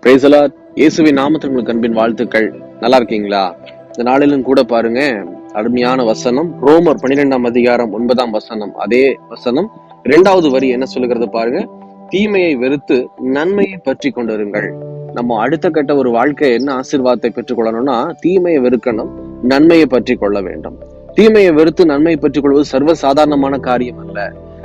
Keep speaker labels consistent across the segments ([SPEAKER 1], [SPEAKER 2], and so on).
[SPEAKER 1] Praise the Lord. இயேசுவின் நாமத்தில் உங்களுக்கு அன்பின் வாழ்த்துக்கள். நல்லா இருக்கீங்களா? இந்த நாளிலும் கூட பாருங்க, அருமையான வசனம். ரோமர் 12ஆம் அதிகாரம் 9ஆம் வசனம். அதே வசனம் 2வது வரி என்ன சொல்லுகிறது பாருங்க. தீமையை வெறுத்து நன்மையை பற்றி கொண்டிருங்கள். நம்ம அடுத்த கட்ட ஒரு வாழ்க்கை என்ன ஆசீர்வாதத்தை பெற்றுக் கொள்ளணும்னா, தீமையை வெறுக்கணும், நன்மையை பற்றி கொள்ள வேண்டும். தீமையை வெறுத்து நன்மையை பற்றி கொள்வது சர்வ சாதாரணமான காரியம் அல்ல.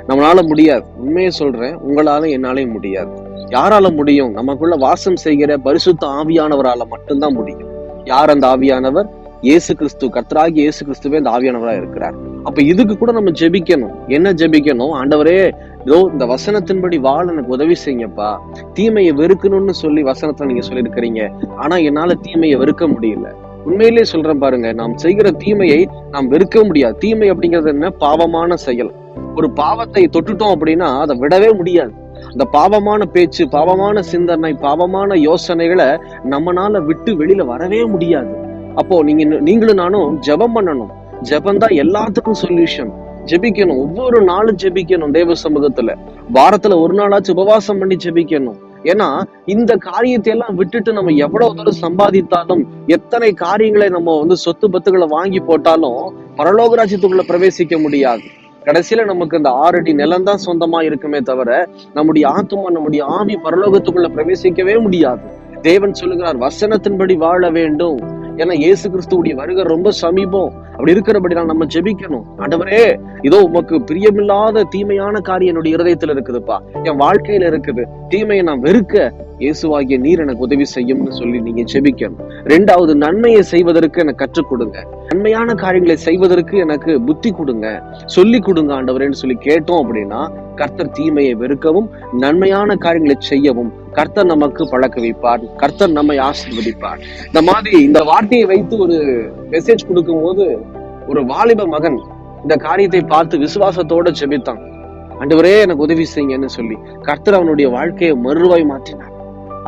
[SPEAKER 1] நம்மளால முடியாது. உண்மையை சொல்றேன், உங்களால என்னாலையும் முடியாது. யாரால முடியும்? நமக்குள்ள வாசம் செய்கிற பரிசுத்த ஆவியானவரால மட்டும்தான் முடியும். யார் அந்த ஆவியானவர்? இயேசு கிறிஸ்து, கர்த்தராகிய இயேசு கிறிஸ்துவே அந்த ஆவியானவரா இருக்கிறார். அப்ப இதுக்கு கூட நம்ம ஜெபிக்கணும். என்ன ஜெபிக்கணும்? ஆண்டவரே, இதோ இந்த வசனத்தின்படி வாழ எனக்கு உதவி செய்யுங்கப்பா. தீமையை வெறுக்கணும்னு சொல்லி வசனத்துல நீங்க சொல்லியிருக்கிறீங்க. ஆனா என்னால தீமையை வெறுக்க முடியல. உண்மையிலேயே சொல்றேன் பாருங்க, நாம் செய்கிற தீமையை நாம் வெறுக்க முடியாது. தீமை அப்படிங்கிறது என்ன? பாவமான செயல். ஒரு பாவத்தை தொட்டுட்டோம் அப்படின்னா அதை விடவே முடியாது. அந்த பாவமான பேச்சு, பாவமான சிந்தனை, பாவமான யோசனைகளை நம்மனால விட்டு வெளியில வரவே முடியாது. அப்போ நீங்களும் நானும் ஜெபம் பண்ணணும். ஜெபம் தான் எல்லாத்துக்கும் சொல்யூஷன். ஜெபிக்கணும். ஒவ்வொரு நாளும் ஜெபிக்கணும். தேவ சமூகத்துல வாரத்துல ஒரு நாளாச்சும் உபவாசம் பண்ணி ஜெபிக்கணும். ஏன்னா இந்த காரியத்தை எல்லாம் விட்டுட்டு நம்ம எவ்வளவு தூரம் சம்பாதித்தாலும், எத்தனை காரியங்களை நம்ம சொத்து பத்துகளை வாங்கி போட்டாலும் பரலோக ராஜ்யத்துக்குள்ள பிரவேசிக்க முடியாது. கடைசியில நமக்கு இந்த 6 அடி நிலம் தான் சொந்தமா இருக்குமே தவிர, நம்முடைய ஆத்துமா, நம்முடைய ஆவி பரலோகத்துக்குள்ள பிரவேசிக்கவே முடியாது. தேவன் சொல்லுகிறார், வசனத்தின்படி வாழ வேண்டும். ஏன்னா இயேசு கிறிஸ்துவுடைய வருகை ரொம்ப சமீபம். அப்படி இருக்கிறபடி நம்ம ஜெபிக்கணும். ஆண்டவரே, இதோ உமக்கு பிரியமில்லாத தீமையான காரியம் என்னுடைய இருதயத்துல இருக்குதுப்பா, என் வாழ்க்கையில இருக்குது. தீமையை நான் வெறுக்க இயேசுவாகிய நீர் எனக்கு உதவி செய்யும்னு சொல்லி நீங்க ஜெபிக்கணும். 2வது, நன்மையை செய்வதற்கு எனக்கு கற்றுக் கொடுங்க. நன்மையான காரியங்களை செய்வதற்கு எனக்கு புத்தி கொடுங்க, சொல்லி கொடுங்க ஆண்டவரேன்னு சொல்லி கேட்டோம் அப்படின்னா, கர்த்தர் தீமையை வெறுக்கவும் நன்மையான காரியங்களை செய்யவும் கர்த்தர் நமக்கு பழக்க வைப்பார். கர்த்தர் நம்மை ஆசீர்வதிப்பார். இந்த மாதிரி இந்த வார்த்தையை வைத்து ஒரு மெசேஜ் கொடுக்கும் போது, ஒரு வாலிப மகன் இந்த காரியத்தை பார்த்து விசுவாசத்தோட ஜெபித்தான். ஆண்டவரே எனக்கு உதவி செய்யுங்கன்னு சொல்லி கர்த்தர் அவனுடைய வாழ்க்கையை மறுவாய் மாற்றினார்.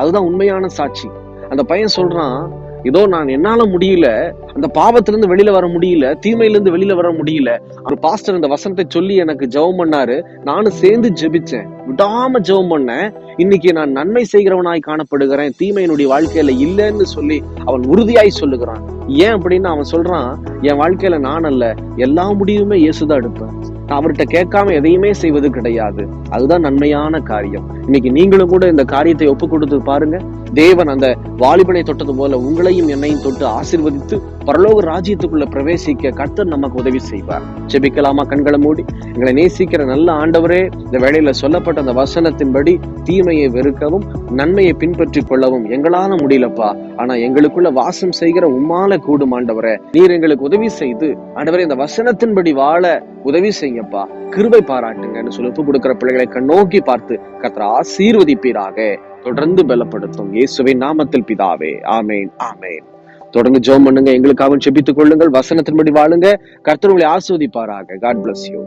[SPEAKER 1] அதுதான் உண்மையான சாட்சி. அந்த பையன் சொல்றான், இதோ நான் என்னால முடியல, அந்த பாவத்திலிருந்து வெளியில வர முடியல, தீமையிலிருந்து வெளியில வர முடியல. ஒரு பாஸ்டர் இந்த வசனத்தை சொல்லி எனக்கு ஜெபம் பண்ணாரு. நானும் சேர்ந்து ஜெபிச்சேன், விடாம ஜெபம் பண்ணேன். இன்னைக்கு நான் நன்மை செய்கிறவனாய் காணப்படுகிறேன், தீமையினுடைய வாழ்க்கையில இல்லைன்னு சொல்லி அவன் உறுதியாய் சொல்லுகிறான். ஏன் அப்படின்னு அவன் சொல்றான், என் வாழ்க்கையில நான் அல்ல, எல்லா முடிவுமே இயேசுதான் எடுப்பேன். நான் அவர்கிட்ட கேட்காம எதையுமே செய்வது கிடையாது. அதுதான் நன்மையான காரியம். இன்னைக்கு நீங்களும் கூட இந்த காரியத்தை ஒப்பு கொடுத்து பாருங்க. தேவன் அந்த வாலிபனை தொட்டது போல உங்களையும் என்னையும் தொட்டு ஆசீர்வதித்து பரலோக ராஜ்யத்துக்குள்ள பிரவேசிக்க கர்த்தர் நமக்கு உதவி செய்வார். ஜெபிக்கலாமா? கண்களை மூடி. எங்களை நேசிக்கிற நல்ல ஆண்டவரே, இந்த வேளையில சொல்லப்பட்ட அந்த வசனத்தின்படி தீமையை வெறுக்கவும் நன்மையை பின்பற்றி கொள்ளவும் எங்களால முடியலப்பா, ஆனா எங்களுக்குள்ள வாசம் செய்கிற உம்மால கூடும் ஆண்டவரே. நீர் எங்களுக்கு உதவி செய்து ஆண்டவரே இந்த வசனத்தின்படி வாழ உதவி செய்யப்பா, கிருபை பாராட்டுங்கன்னு சொல்லி ஒப்பு கொடுக்கிற பிள்ளைகளை கண்ணோக்கி பார்த்து கர்த்தர் ஆசீர்வதிப்பீராக. தொடர்ந்து பலப்படுத்தும் இயேசுவின் நாமத்தில் பிதாவே, ஆமேன், ஆமேன். தொடர்ந்து ஜெபம் பண்ணுங்க. எங்களுக்காக ஜெபித்துக் கொள்ளுங்கள். வசனத்தின்படி வாழுங்க. கர்த்தர் உங்களை ஆசீர்வதிப்பாராக. God bless you.